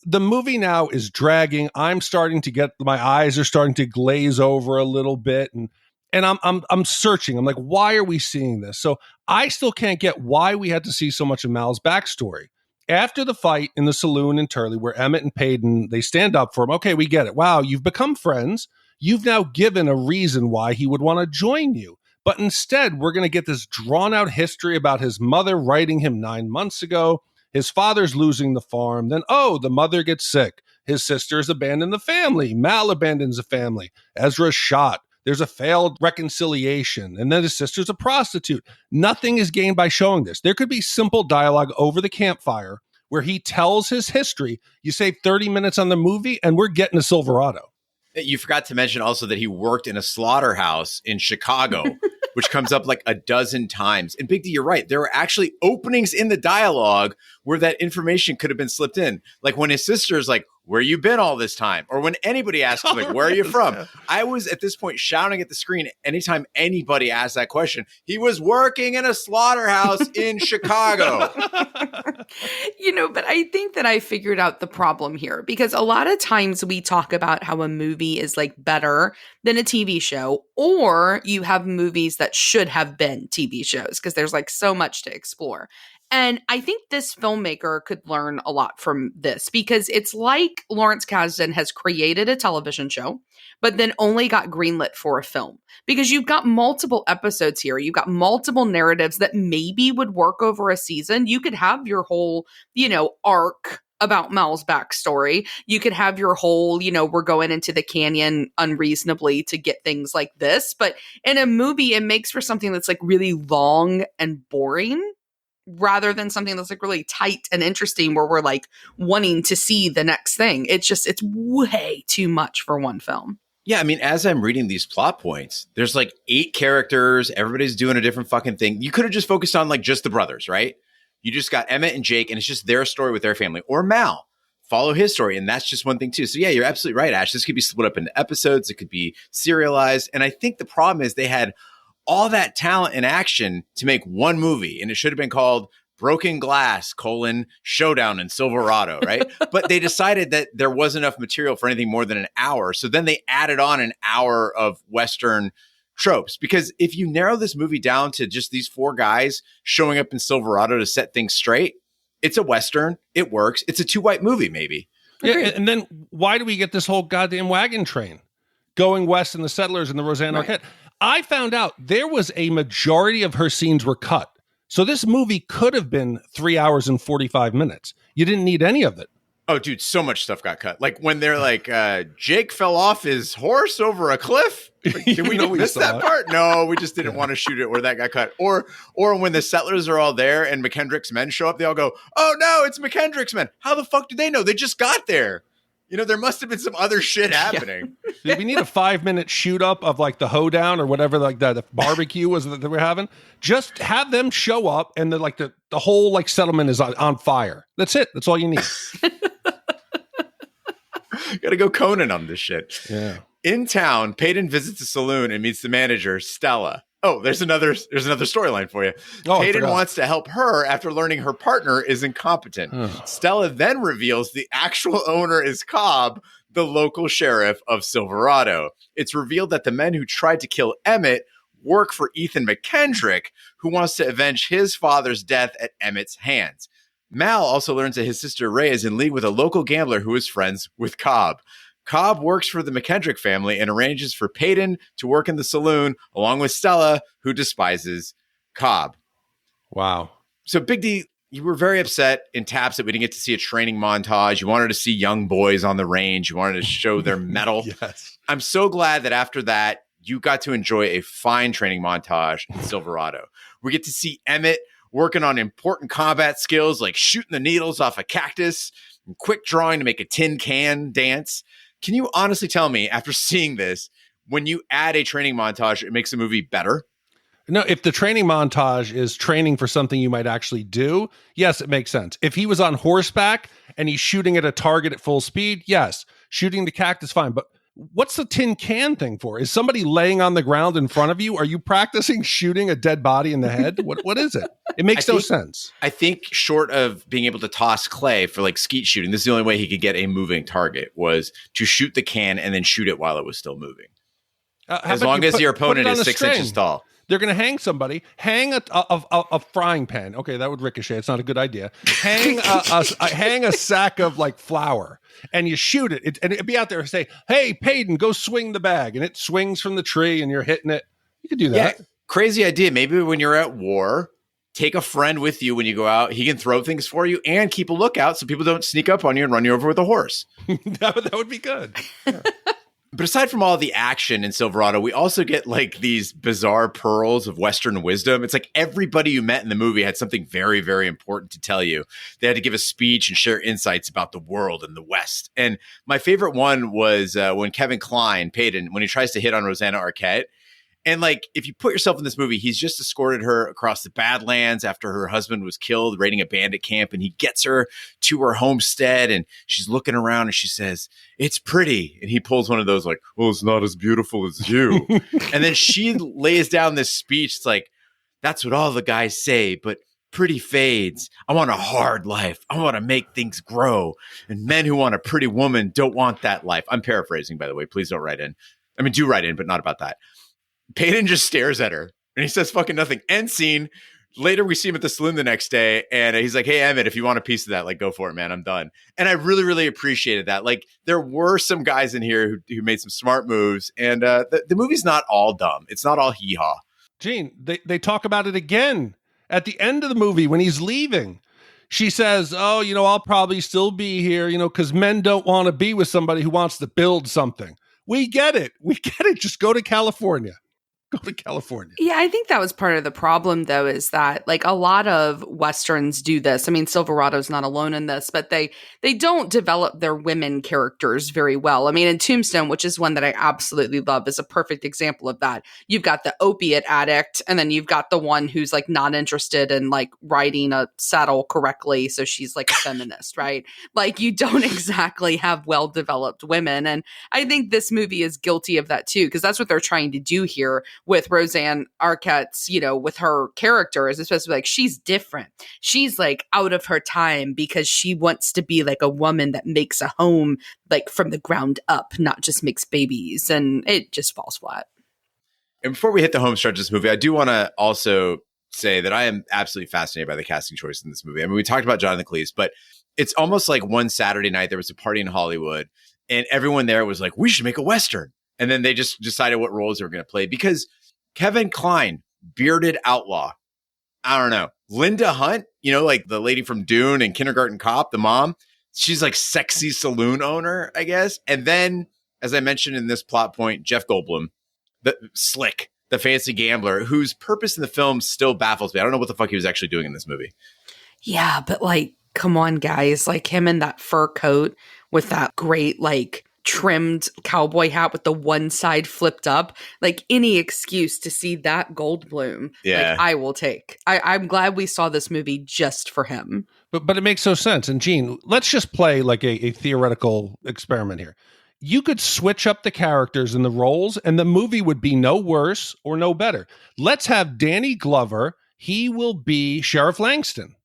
the movie now is dragging. I'm starting to get, my eyes are starting to glaze over a little bit, and I'm searching. I'm like, why are we seeing this? So I still can't get why we had to see so much of Mal's backstory. After the fight in the saloon in Turley, where Emmett and Peyton, they stand up for him. Okay, we get it. Wow, you've become friends. You've now given a reason why he would want to join you. But instead, we're going to get this drawn out history about his mother writing him 9 months ago. His father's losing the farm. Then, the mother gets sick. His sisters abandon the family. Mal abandons the family. Ezra's shot. There's a failed reconciliation. And then his sister's a prostitute. Nothing is gained by showing this. There could be simple dialogue over the campfire where he tells his history. You save 30 minutes on the movie, and we're getting a Silverado. You forgot to mention also that he worked in a slaughterhouse in Chicago, which comes up like a dozen times. And Big D, you're right. There were actually openings in the dialogue where that information could have been slipped in. Like when his sister's like, where you been all this time? Or when anybody asks, like, where are you from? I was at this point shouting at the screen anytime anybody asked that question. He was working in a slaughterhouse in Chicago. But I think that I figured out the problem here, because a lot of times we talk about how a movie is like better than a TV show, or you have movies that should have been TV shows because there's like so much to explore. And I think this filmmaker could learn a lot from this, because it's like Lawrence Kasdan has created a television show, but then only got greenlit for a film, because you've got multiple episodes here. You've got multiple narratives that maybe would work over a season. You could have your whole, arc about Mal's backstory. You could have your whole, we're going into the canyon unreasonably to get things like this. But in a movie, it makes for something that's like really long and boring, rather than something that's like really tight and interesting where we're like wanting to see the next thing. It's way too much for one film. Yeah, I mean, as I'm reading these plot points, there's like 8 characters. Everybody's doing a different fucking thing. You could have just focused on like just the brothers, right? You just got Emmett and Jake, and it's just their story with their family. Or Mal, follow his story, and that's just one thing too. So yeah, you're absolutely right, Ash. This could be split up into episodes. It could be serialized. And I think the problem is they had all that talent and action to make one movie, and it should have been called broken glass, showdown in Silverado, right? But they decided that there wasn't enough material for anything more than an hour. So then they added on an hour of Western tropes. Because if you narrow this movie down to just these 4 guys showing up in Silverado to set things straight, it's a Western. It works. It's a 2-white movie, maybe. Yeah, and then why do we get this whole goddamn wagon train going west and the settlers and the Rosanna Arquette? I found out there was a majority of her scenes were cut. So this movie could have been 3 hours and 45 minutes. You didn't need any of it. Oh, dude, so much stuff got cut. Like when they're like, Jake fell off his horse over a cliff. Like, did we miss that part? No, we just didn't want to shoot it where that got cut. Or when the settlers are all there and McKendrick's men show up, they all go, oh no, it's McKendrick's men. How the fuck do they know? They just got there. You know, there must have been some other shit happening. Yeah. We need a 5-minute shoot up of like the hoedown or whatever, like the barbecue was that they were having. Just have them show up and the whole like settlement is on fire. That's it. That's all you need. Got to go Conan on this shit. Yeah. In town, Peyton visits a saloon and meets the manager, Stella. Oh, there's another storyline for you. Peyton wants to help her after learning her partner is incompetent. Stella then reveals the actual owner is Cobb, the local sheriff of Silverado. It's revealed that the men who tried to kill Emmett work for Ethan McKendrick, who wants to avenge his father's death at Emmett's hands. Mal also learns that his sister Ray is in league with a local gambler who is friends with Cobb. Cobb works for the McKendrick family and arranges for Peyton to work in the saloon along with Stella, who despises Cobb. Wow. So Big D, you were very upset in Taps that we didn't get to see a training montage. You wanted to see young boys on the range. You wanted to show their mettle. Yes. I'm so glad that after that, you got to enjoy a fine training montage in Silverado. We get to see Emmett working on important combat skills like shooting the needles off a cactus and quick drawing to make a tin can dance. Can you honestly tell me, after seeing this, when you add a training montage, it makes the movie better? No, if the training montage is training for something you might actually do, yes, it makes sense. If he was on horseback and he's shooting at a target at full speed, yes, shooting the cactus, fine. But what's the tin can thing for? Is somebody laying on the ground in front of you? Are you practicing shooting a dead body in the head? What is it? It makes no sense. I think short of being able to toss clay for like skeet shooting, this is the only way he could get a moving target was to shoot the can and then shoot it while it was still moving. As long as your opponent is 6 inches tall. They're going to hang somebody. Hang a frying pan. Okay, that would ricochet. It's not a good idea. Hang a sack of like flour, and you shoot it. And it'd be out there and say, "Hey, Peyton, go swing the bag," and it swings from the tree, and you're hitting it. You could do that. Yeah, crazy idea. Maybe when you're at war, take a friend with you when you go out. He can throw things for you and keep a lookout so people don't sneak up on you and run you over with a horse. that would be good. Yeah. But aside from all the action in Silverado, we also get like these bizarre pearls of Western wisdom. It's like everybody you met in the movie had something very, very important to tell you. They had to give a speech and share insights about the world and the West. And my favorite one was when Kevin Kline, Peyton, when he tries to hit on Rosanna Arquette. And like, if you put yourself in this movie, he's just escorted her across the Badlands after her husband was killed raiding a bandit camp. And he gets her to her homestead and she's looking around and she says, "It's pretty." And he pulls one of those like, "Well, it's not as beautiful as you." And then she lays down this speech. It's like, "That's what all the guys say, but pretty fades. I want a hard life. I want to make things grow. And men who want a pretty woman don't want that life." I'm paraphrasing, by the way. Please don't write in. I mean, do write in, but not about that. Peyton just stares at her and he says fucking nothing. End scene. Later, we see him at the saloon the next day and he's like, "Hey, Emmett, if you want a piece of that, like, go for it, man. I'm done." And I really, really appreciated that. Like, there were some guys in here who made some smart moves and the movie's not all dumb. It's not all hee-haw. Gene, they talk about it again at the end of the movie when he's leaving. She says, "Oh, I'll probably still be here, because men don't want to be with somebody who wants to build something." We get it. Just go to California. Go to California. Yeah, I think that was part of the problem, though, is that like a lot of Westerns do this. I mean, Silverado's not alone in this, but they don't develop their women characters very well. I mean, in Tombstone, which is one that I absolutely love, is a perfect example of that. You've got the opiate addict, and then you've got the one who's like not interested in like riding a saddle correctly, so she's like a feminist, right? Like you don't exactly have well-developed women, and I think this movie is guilty of that too, because that's what they're trying to do here. with Rosanna Arquette's, with her character is especially like she's different. She's like out of her time because she wants to be like a woman that makes a home like from the ground up, not just makes babies, and it just falls flat. And before we hit the home stretch of this movie, I do want to also say that I am absolutely fascinated by the casting choice in this movie. I mean, we talked about Jonathan Cleese, but it's almost like one Saturday night, there was a party in Hollywood and everyone there was like, we should make a Western. And then they just decided what roles they were going to play because Kevin Kline, bearded outlaw. I don't know. Linda Hunt, like the lady from Dune and Kindergarten Cop, the mom, she's like sexy saloon owner, I guess. And then, as I mentioned in this plot point, Jeff Goldblum, the Slick, the fancy gambler, whose purpose in the film still baffles me. I don't know what the fuck he was actually doing in this movie. Yeah, but like, come on, guys. Like him in that fur coat with that great, like, trimmed cowboy hat with the one side flipped up. Like, any excuse to see that Goldblum, like, I will take. I'm glad we saw this movie just for him. But it makes no sense. And Gene, let's just play like a theoretical experiment here. You could switch up the characters and the roles, and the movie would be no worse or no better. Let's have Danny Glover. He will be Sheriff Langston.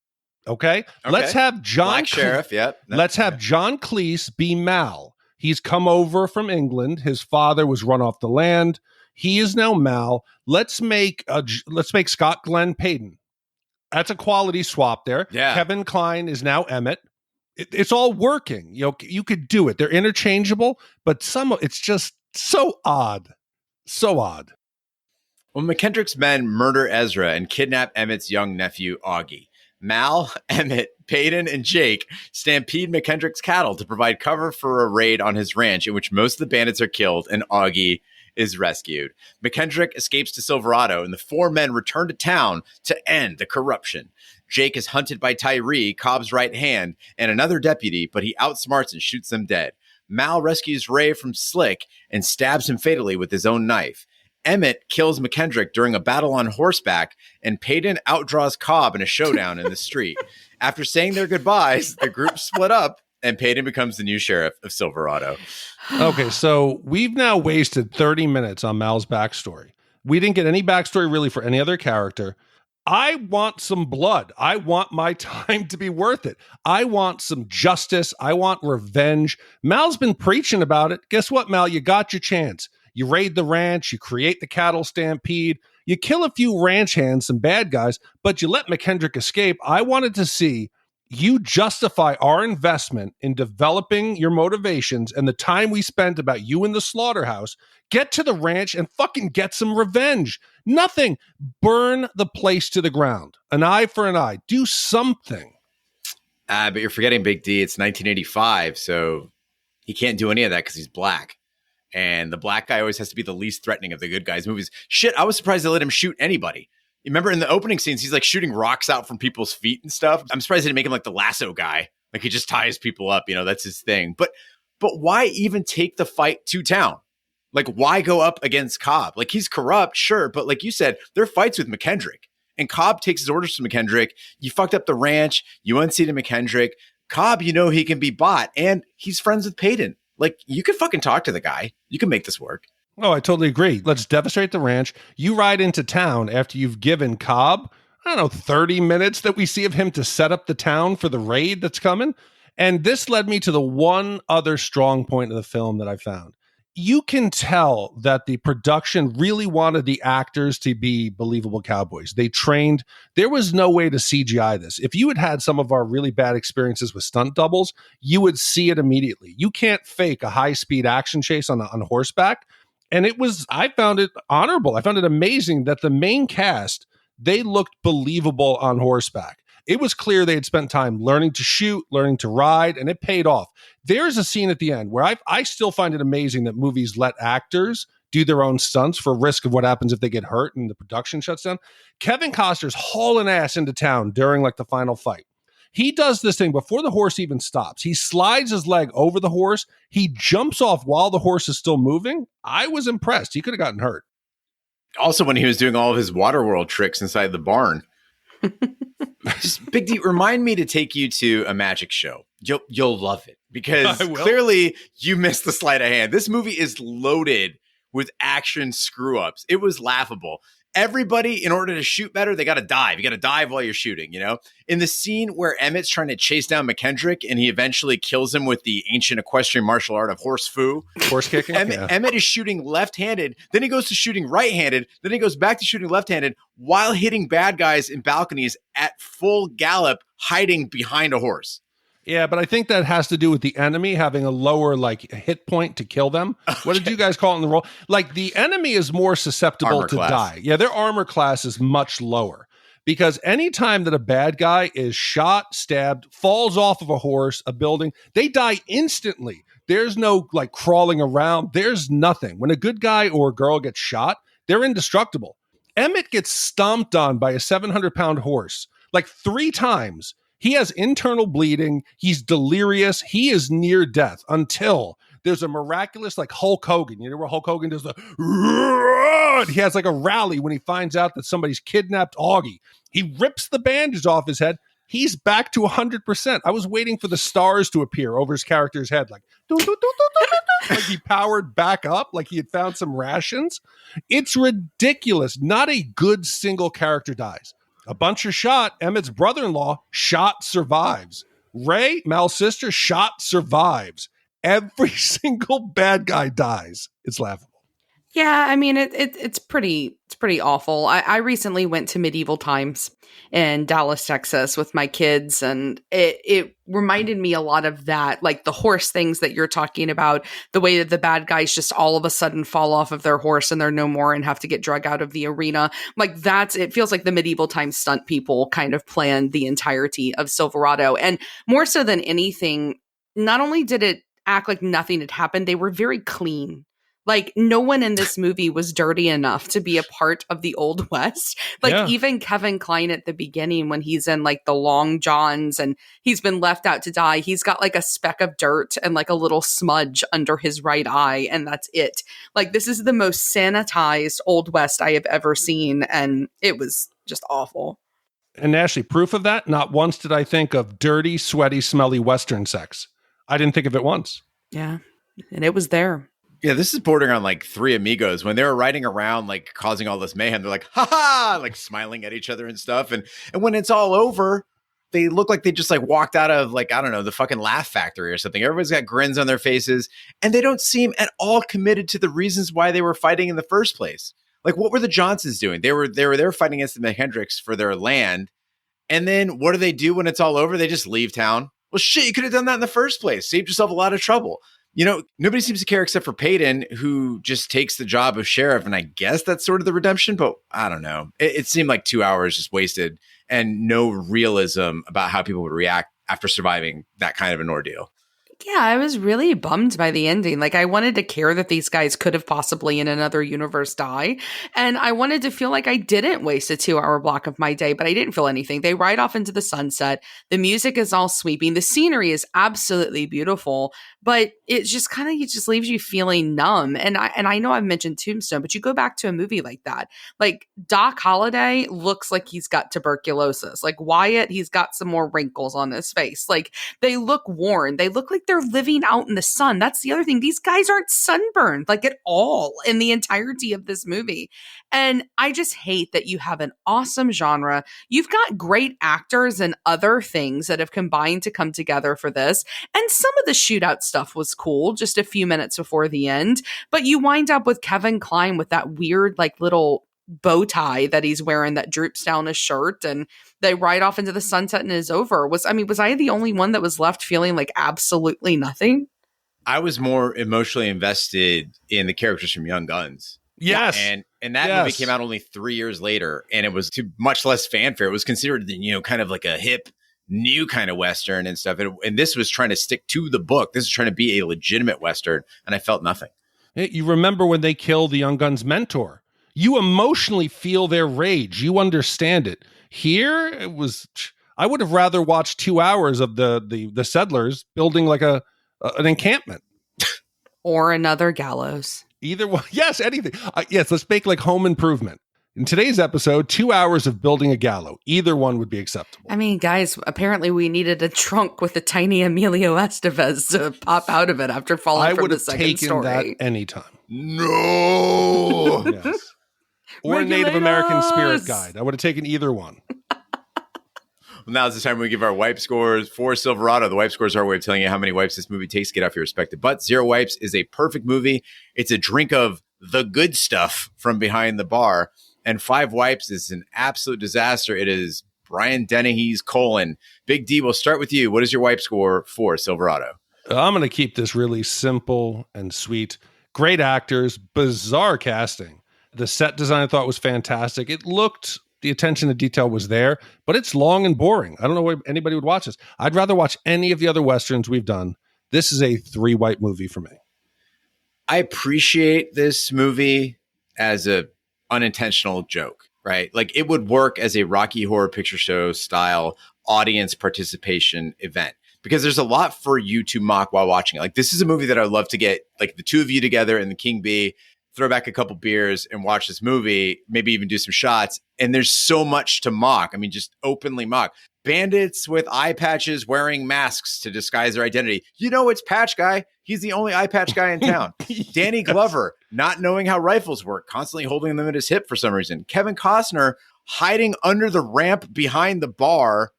Okay. Let's have John Sheriff. Yep. Let's have John Cleese be Mal. He's come over from England. His father was run off the land. He is now Mal. Let's make Scott Glenn Payton. That's a quality swap there. Yeah. Kevin Kline is now Emmett. It's all working. You could do it. They're interchangeable, but it's just so odd. So odd. When McKendrick's men murder Ezra and kidnap Emmett's young nephew, Augie, Mal, Emmett, Payton, and Jake stampede McKendrick's cattle to provide cover for a raid on his ranch in which most of the bandits are killed and Augie is rescued. McKendrick escapes to Silverado and the four men return to town to end the corruption. Jake is hunted by Tyree, Cobb's right hand, and another deputy, but he outsmarts and shoots them dead. Mal rescues Ray from Slick and stabs him fatally with his own knife. Emmett kills McKendrick during a battle on horseback, and Payton outdraws Cobb in a showdown in the street. After saying their goodbyes, the group split up, and Payton becomes the new sheriff of Silverado. Okay, so we've now wasted 30 minutes on Mal's backstory. We didn't get any backstory really for any other character. I want some blood. I want my time to be worth it. I want some justice. I want revenge. Mal's been preaching about it. Guess what, Mal? You got your chance. You raid the ranch. You create the cattle stampede. You kill a few ranch hands, some bad guys, but you let McKendrick escape. I wanted to see you justify our investment in developing your motivations and the time we spent about you in the slaughterhouse. Get to the ranch and fucking get some revenge. Nothing. Burn the place to the ground. An eye for an eye. Do something. But you're forgetting Big D. It's 1985, so he can't do any of that because he's black. And the black guy always has to be the least threatening of the good guys' movies. Shit, I was surprised they let him shoot anybody. You remember in the opening scenes, he's like shooting rocks out from people's feet and stuff. I'm surprised they didn't make him like the lasso guy. Like he just ties people up, that's his thing. But why even take the fight to town? Like, why go up against Cobb? Like, he's corrupt, sure. But like you said, there are fights with McKendrick. And Cobb takes his orders from McKendrick. You fucked up the ranch. You unseated McKendrick. Cobb, he can be bought. And he's friends with Payton. Like, you could fucking talk to the guy. You can make this work. Oh, I totally agree. Let's devastate the ranch. You ride into town after you've given Cobb, 30 minutes that we see of him to set up the town for the raid that's coming. And this led me to the one other strong point of the film that I found. You can tell that the production really wanted the actors to be believable cowboys. They trained. There was no way to CGI this. If you had had some of our really bad experiences with stunt doubles, you would see it immediately. You can't fake a high-speed action chase on horseback. And I found it honorable. I found it amazing that the main cast, they looked believable on horseback. It was clear they had spent time learning to shoot, learning to ride, and it paid off. There's a scene at the end where I still find it amazing that movies let actors do their own stunts for risk of what happens if they get hurt and the production shuts down. Kevin Costner's hauling ass into town during like the final fight. He does this thing before the horse even stops. He slides his leg over the horse. He jumps off while the horse is still moving. I was impressed. He could have gotten hurt. Also, when he was doing all of his Waterworld tricks inside the barn. Just Big D, remind me to take you to a magic show. You'll love it because clearly you missed the sleight of hand. This movie is loaded with action screw ups. It was laughable. Everybody, in order to shoot better, they got to dive. You got to dive while you're shooting, you know? In the scene where Emmett's trying to chase down McKendrick and he eventually kills him with the ancient equestrian martial art of horse foo. Horse kicking? Emmett is shooting left-handed. Then he goes to shooting right-handed. Then he goes back to shooting left-handed while hitting bad guys in balconies at full gallop, hiding behind a horse. Yeah, but I think that has to do with the enemy having a lower hit point to kill them. Okay. What did you guys call it in the role? Like the enemy is more susceptible armor to class. die. Yeah, their armor class is much lower because anytime that a bad guy is shot, stabbed, falls off of a horse, a building, they die instantly. There's no crawling around. There's nothing. When a good guy or a girl gets shot, they're indestructible. Emmett gets stomped on by a 700-pound horse 3 times. He has internal bleeding. He's delirious. He is near death until there's a miraculous, Hulk Hogan. You know where Hulk Hogan does the, he has a rally when he finds out that somebody's kidnapped Augie. He rips the bandage off his head. He's back to 100%. I was waiting for the stars to appear over his character's head. He powered back up like he had found some rations. It's ridiculous. Not a good single character dies. A bunch are shot. Emmett's brother-in-law shot survives. Ray, Mal's sister, shot survives. Every single bad guy dies. It's laughable. Yeah, I mean it's pretty awful. I recently went to medieval times in Dallas, Texas with my kids, and it reminded me a lot of that, like the horse things that you're talking about, the way that the bad guys just all of a sudden fall off of their horse and they're no more and have to get drug out of the arena. It feels like the medieval times stunt people kind of planned the entirety of Silverado. And more so than anything, not only did it act like nothing had happened, they were very clean. No one in this movie was dirty enough to be a part of the Old West. Even Kevin Kline at the beginning when he's in the long johns and he's been left out to die, he's got a speck of dirt and a little smudge under his right eye, and that's it. This is the most sanitized Old West I have ever seen, and it was just awful. And Ashley, proof of that, not once did I think of dirty, sweaty, smelly Western sex. I didn't think of it once. Yeah, and it was there. Yeah, this is bordering on Three Amigos when they were riding around causing all this mayhem. They're ha ha, smiling at each other and stuff. And when it's all over, they look like they just walked out of I don't know, the fucking Laugh Factory or something. Everybody's got grins on their faces, and they don't seem at all committed to the reasons why they were fighting in the first place. What were the Johnsons doing? They were there fighting against the McKendricks for their land, and then what do when it's all over? They just leave town. Well, shit, you could have done that in the first place. Saved yourself a lot of trouble. You know, nobody seems to care except for Peyton, who just takes the job of sheriff. And I guess that's sort of the redemption, but I don't know. It seemed like 2 hours just wasted and no realism about how people would react after surviving that kind of an ordeal. Yeah, I was really bummed by the ending. I wanted to care that these guys could have possibly in another universe die. And I wanted to feel like I didn't waste a 2-hour block of my day, but I didn't feel anything. They ride off into the sunset. The music is all sweeping. The scenery is absolutely beautiful, but it just it just leaves you feeling numb. And I know I've mentioned Tombstone, but you go back to a movie like that. Doc Holliday looks like he's got tuberculosis. Wyatt, he's got some more wrinkles on his face. They look worn. They look like they're living out in the sun. That's the other thing. These guys aren't sunburned at all in the entirety of this movie. And I just hate that you have an awesome genre. You've got great actors and other things that have combined to come together for this. And some of the shootout stuff was cool just a few minutes before the end. But you wind up with Kevin Kline with that weird little bow tie that he's wearing that droops down his shirt, and they ride off into the sunset and it's over. Was I the only one that was left feeling absolutely nothing? I was more emotionally invested in the characters from Young Guns. Yes. And that movie came out only 3 years later, and it was to much less fanfare. It was considered, kind of a hip, new kind of Western and stuff. And this was trying to stick to the book. This is trying to be a legitimate Western, and I felt nothing. You remember when they killed the Young Guns' mentor? You emotionally feel their rage. You understand it. Here, it was. I would have rather watched 2 hours of the settlers building an encampment, or another gallows. Either one. Yes, anything. Yes, let's make Home Improvement. In today's episode, 2 hours of building a gallows. Either one would be acceptable. I mean, guys, apparently we needed a trunk with a tiny Emilio Estevez to pop out of it after falling from the second story. I would have taken that anytime. No. Yes. Or Native American Spirit Guide. I would have taken either one. Well, now is the time we give our wipe scores for Silverado. The wipe scores are our way of telling you how many wipes this movie takes to get off your respective butts. 0 wipes is a perfect movie. It's a drink of the good stuff from behind the bar. And 5 wipes is an absolute disaster. It is Brian Dennehy's colon. Big D, we'll start with you. What is your wipe score for Silverado? I'm going to keep this really simple and sweet. Great actors, bizarre casting. The set design I thought was fantastic. It looked, the attention to detail was there, but it's long and boring. I don't know why anybody would watch this. I'd rather watch any of the other Westerns we've done. This is a 3 wipe movie for me. I appreciate this movie as a unintentional joke, right? Like it would work as a Rocky Horror Picture Show style audience participation event because there's a lot for you to mock while watching it. Like this is a movie that I would love to get like the 2 of you together and the King Bee, throw back a couple beers and watch this movie, maybe even do some shots. And there's so much to mock. I mean, just openly mock. Bandits with eye patches wearing masks to disguise their identity. You know, it's Patch Guy. He's the only eye patch guy in town. Danny Glover, not knowing how rifles work, constantly holding them at his hip for some reason. Kevin Costner hiding under the ramp behind the bar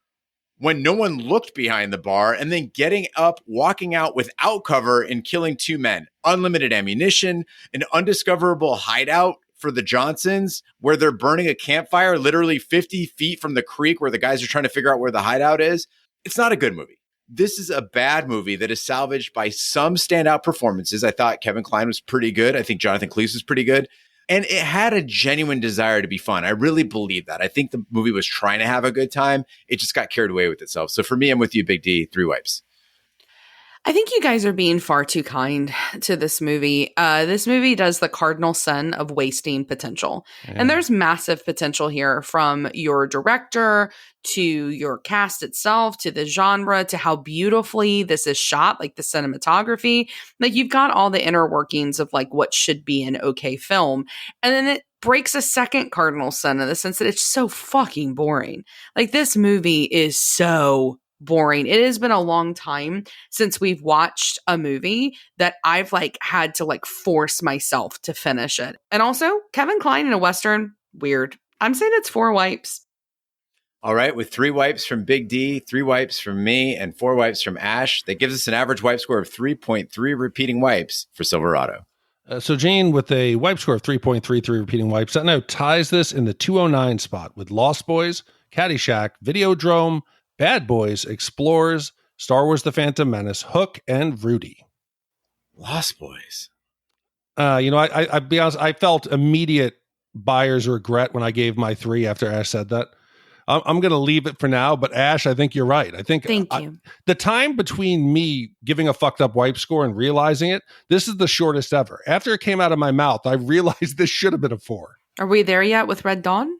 when no one looked behind the bar and then getting up, walking out without cover and killing 2 men. Unlimited ammunition, an undiscoverable hideout for the Johnsons where they're burning a campfire literally 50 feet from the creek where the guys are trying to figure out where the hideout is. It's not a good movie. This is a bad movie that is salvaged by some standout performances. I thought Kevin Kline was pretty good. I think Jonathan Cleese was pretty good. And it had a genuine desire to be fun. I really believe that. I think the movie was trying to have a good time. It just got carried away with itself. So for me, I'm with you, Big D, 3 wipes. I think you guys are being far too kind to this movie. This movie does the cardinal sin of wasting potential. Yeah. And there's massive potential here from your director to your cast itself, to the genre, to how beautifully this is shot, like the cinematography. Like you've got all the inner workings of like what should be an okay film. And then it breaks a second cardinal sin in the sense that it's so fucking boring. Like this movie is so boring. It has been a long time since we've watched a movie that I've like had to like force myself to finish it. And also Kevin Kline in a Western, weird. I'm saying it's 4 wipes. All right. With 3 wipes from Big D, 3 wipes from me, and 4 wipes from Ash, that gives us an average wipe score of 3.3 repeating wipes for Silverado. So Gene, with a wipe score of 3.33 repeating wipes, that now ties this in the 209 spot with Lost Boys, Caddyshack, Videodrome, Bad Boys, Explorers, Star Wars The Phantom Menace, Hook, and Rudy. Lost Boys. I'll be honest, I felt immediate buyer's regret when I gave my 3 after Ash said that. I'm going to leave it for now, but Ash, I think you're right. Thank you. The time between me giving a fucked up wipe score and realizing it, this is the shortest ever. After it came out of my mouth, I realized this should have been a 4. Are we there yet with Red Dawn?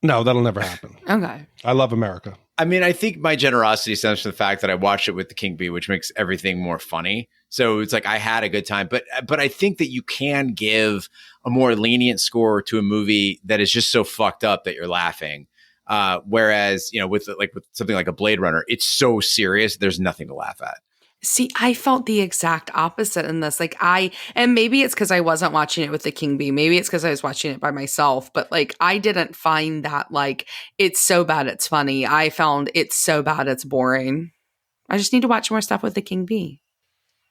No, that'll never happen. Okay. I love America. I mean, I think my generosity stems from the fact that I watched it with the King Bee, which makes everything more funny. So it's like I had a good time, but I think that you can give a more lenient score to a movie that is just so fucked up that you're laughing. Whereas, with something like a Blade Runner, it's so serious. There's nothing to laugh at. See, I felt the exact opposite in this. And maybe it's because I wasn't watching it with the King Bee. Maybe it's because I was watching it by myself. But I didn't find that it's so bad it's funny. I found it's so bad it's boring. I just need to watch more stuff with the King Bee.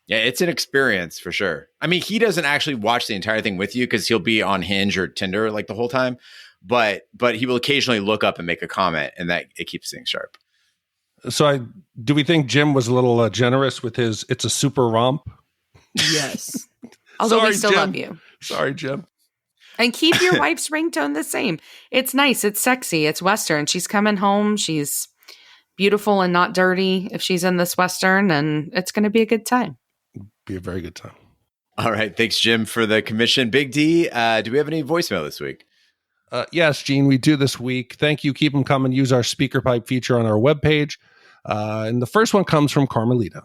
Yeah, it's an experience for sure. I mean, he doesn't actually watch the entire thing with you because he'll be on Hinge or Tinder the whole time. But he will occasionally look up and make a comment, and that it keeps things sharp. So do we think Jim was a little generous with his "it's a super romp"? Yes. Although we still Jim. love you. Sorry, Jim. And keep your wife's ringtone the same. It's nice. It's sexy. It's Western. She's coming home. She's beautiful and not dirty if she's in this Western, and it's going to be a good time. Be a very good time. All right. Thanks, Jim, for the commission. Big D, do we have any voicemail this week? Yes, Gene, we do this week. Thank you. Keep them coming. Use our speaker pipe feature on our webpage. And the first one comes from Carmelita.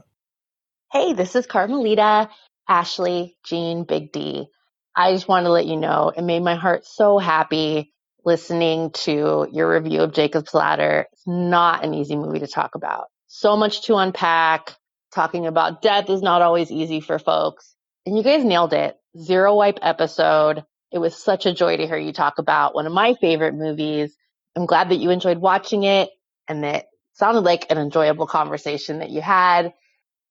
Hey, this is Carmelita, Ashley, Gene, Big D. I just wanted to let you know it made my heart so happy listening to your review of Jacob's Ladder. It's not an easy movie to talk about. So much to unpack. Talking about death is not always easy for folks. And you guys nailed it. Zero wipe episode. It was such a joy to hear you talk about one of my favorite movies. I'm glad that you enjoyed watching it and that it sounded like an enjoyable conversation that you had.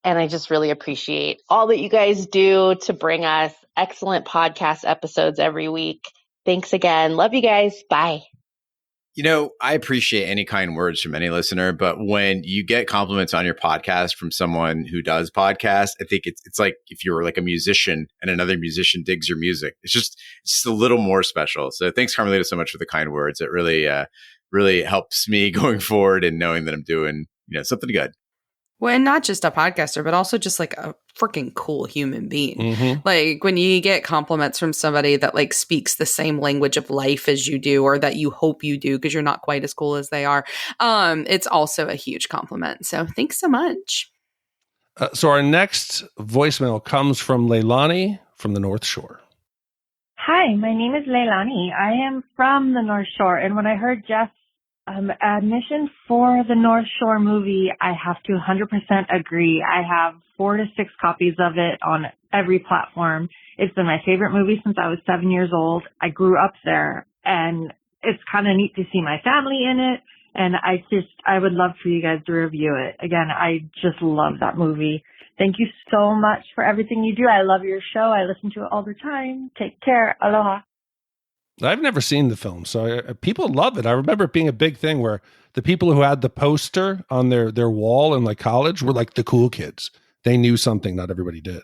And I just really appreciate all that you guys do to bring us excellent podcast episodes every week. Thanks again. Love you guys. Bye. You know, I appreciate any kind words from any listener, but when you get compliments on your podcast from someone who does podcasts, I think it's like if you were like a musician and another musician digs your music. It's just a little more special. So thanks, Carmelita, so much for the kind words. It really helps me going forward and knowing that I'm doing, something good. Well, and not just a podcaster, but also just like a freaking cool human being. Mm-hmm. Like when you get compliments from somebody that like speaks the same language of life as you do, or that you hope you do because you're not quite as cool as they are, it's also a huge compliment. So thanks so much. So our next voicemail comes from Leilani from the North Shore. Hi, my name is Leilani. I am from the North Shore, and when I heard Jeff's admission for the North Shore movie, I have to 100% agree. I have 4 to 6 copies of it on every platform. It's been my favorite movie since I was 7 years old. I grew up there, and it's kind of neat to see my family in it. And I would love for you guys to review it. Again, I just love that movie. Thank you so much for everything you do. I love your show. I listen to it all the time. Take care. Aloha. I've never seen the film, so people love it. I remember it being a big thing where the people who had the poster on their wall in like college were like the cool kids. They knew something not everybody did.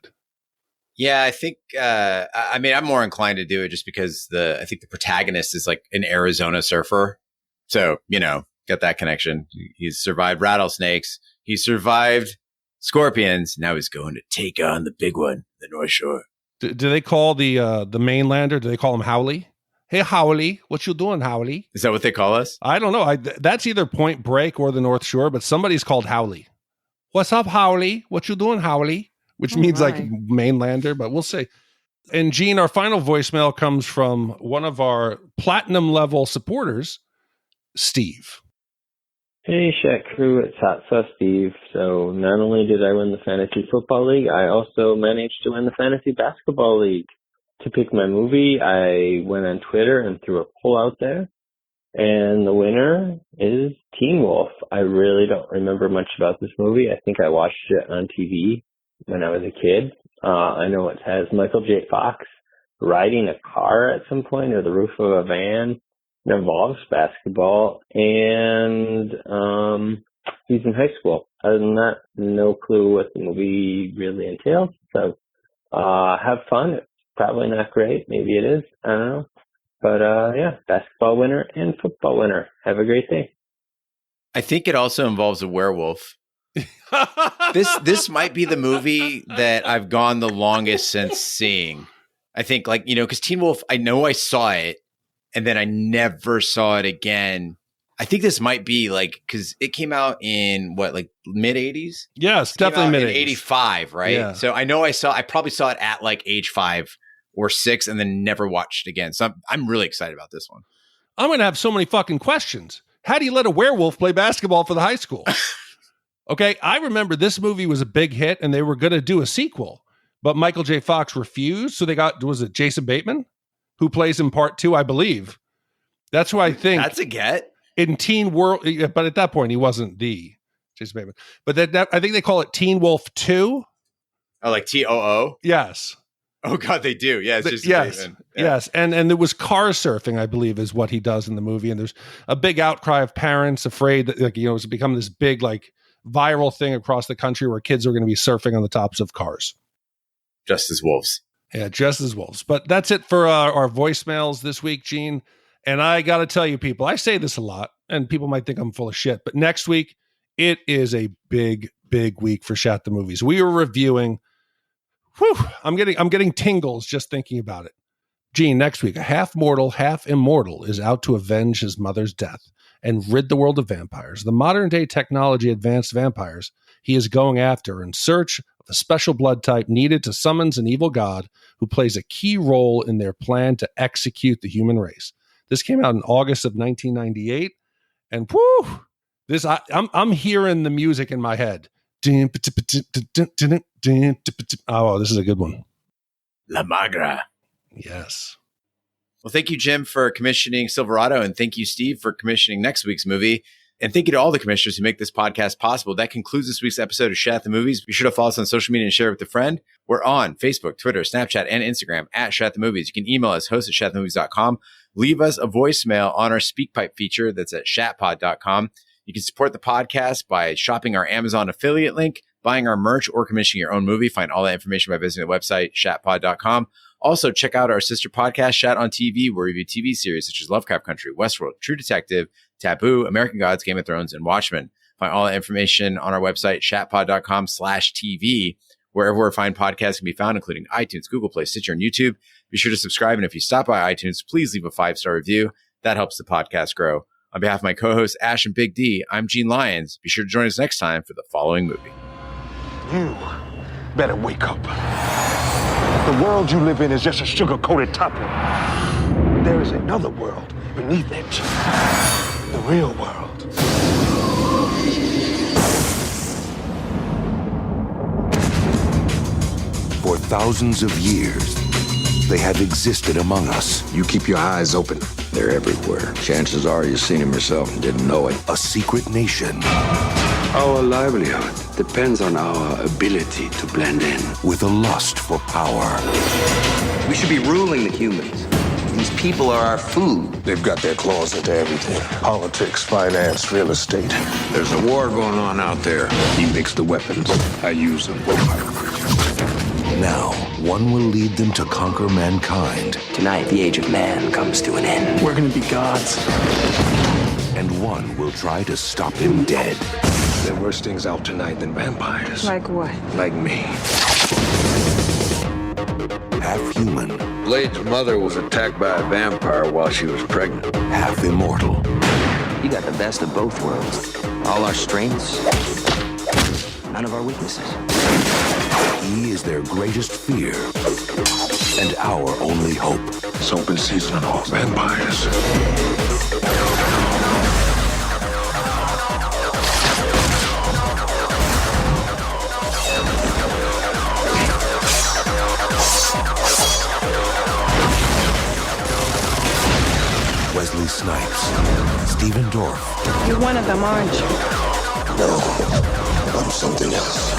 Yeah, I think, I'm more inclined to do it just because I think the protagonist is like an Arizona surfer. So, got that connection. He's survived rattlesnakes. He survived scorpions. Now he's going to take on the big one, the North Shore. Do they call the mainlander, do they call him Howley? Hey, Howley, what you doing, Howley? Is that what they call us? I don't know. That's either Point Break or the North Shore, but somebody's called Howley. What's up, Howley? What you doing, Howley? Which means like mainlander, but we'll see. And Gene, our final voicemail comes from one of our platinum level supporters, Steve. Hey, Shat crew, it's Hot Sauce Steve. So not only did I win the Fantasy Football League, I also managed to win the Fantasy Basketball League. To pick my movie, I went on Twitter and threw a poll out there, and the winner is Teen Wolf. I really don't remember much about this movie. I think I watched it on TV when I was a kid. I know it has Michael J. Fox riding a car at some point or the roof of a van. It involves basketball, and he's in high school. Other than that, no clue what the movie really entails. So have fun. It's probably not great. Maybe it is. I don't know. But yeah, basketball winner and football winner. Have a great day. I think it also involves a werewolf. This might be the movie that I've gone the longest since seeing. I think because Teen Wolf, I know I saw it and then I never saw it again. I think this might be because it came out in mid 80s? Yes, definitely mid 80s. 85, right? Yeah. So I probably saw it at age 5 or 6 and then never watched it again. So I'm really excited about this one. I'm going to have so many fucking questions. How do you let a werewolf play basketball for the high school? Okay, I remember this movie was a big hit and they were going to do a sequel, but Michael J. Fox refused. So they got, was it Jason Bateman, who plays in part 2, I believe. That's who I think. That's a get. In Teen World, but at that point, he wasn't the Jason Bateman. But that I think they call it Teen Wolf 2. Oh, like TOO? Yes. Oh, God, they do. Yeah, it's just Bateman. Yeah. Yes. And there was car surfing, I believe, is what he does in the movie. And there's a big outcry of parents afraid that, it's become this big, viral thing across the country where kids are going to be surfing on the tops of cars. Just as wolves. Yeah, just as wolves. But that's it for our voicemails this week, Gene. And I got to tell you, people, I say this a lot, and people might think I'm full of shit, but next week, it is a big, big week for Shat the Movies. We are reviewing, I'm getting tingles just thinking about it. Gene, next week, a half mortal, half immortal is out to avenge his mother's death and rid the world of vampires. The modern-day technology advanced vampires he is going after in search of a special blood type needed to summon an evil god who plays a key role in their plan to execute the human race. This came out in August of 1998, and I'm hearing the music in my head. Oh, this is a good one. La Magra. Yes. Well, thank you, Jim, for commissioning Silverado, and thank you, Steve, for commissioning next week's movie. And thank you to all the commissioners who make this podcast possible. That concludes this week's episode of Shat the Movies. Be sure to follow us on social media and share it with a friend. We're on Facebook, Twitter, Snapchat, and Instagram at Shat the Movies. You can email us, host@shatthemovies.com. Leave us a voicemail on our SpeakPipe feature that's at shatpod.com. You can support the podcast by shopping our Amazon affiliate link, buying our merch, or commissioning your own movie. Find all that information by visiting the website, shatpod.com. Also, check out our sister podcast, Shat on TV, where we review TV series such as Lovecraft Country, Westworld, True Detective, Taboo, American Gods, Game of Thrones, and Watchmen. Find all that information on our website, shatpod.com/TV, wherever fine podcasts can be found, including iTunes, Google Play, Stitcher, and YouTube. Be sure to subscribe. And if you stop by iTunes, please leave a 5-star review. That helps the podcast grow. On behalf of my co-hosts, Ash and Big D, I'm Gene Lyons. Be sure to join us next time for the following movie. You better wake up. The world you live in is just a sugar-coated topping. There is another world beneath it. The real world. For thousands of years, they have existed among us. You keep your eyes open. They're everywhere. Chances are you've seen them yourself and didn't know it. A secret nation. Our livelihood depends on our ability to blend in. With a lust for power. We should be ruling the humans. These people are our food. They've got their claws into everything. Politics, finance, real estate. There's a war going on out there. He makes the weapons. I use them. Now, one will lead them to conquer mankind. Tonight, the age of man comes to an end. We're gonna be gods. And one will try to stop him dead. There are worse things out tonight than vampires. Like what? Like me. Half human. Blade's mother was attacked by a vampire while she was pregnant. Half immortal. You got the best of both worlds. All our strengths, none of our weaknesses. He is their greatest fear and our only hope. It's open season on all vampires. Wesley Snipes, Stephen Dorff. You're one of them, aren't you? No, I'm something else.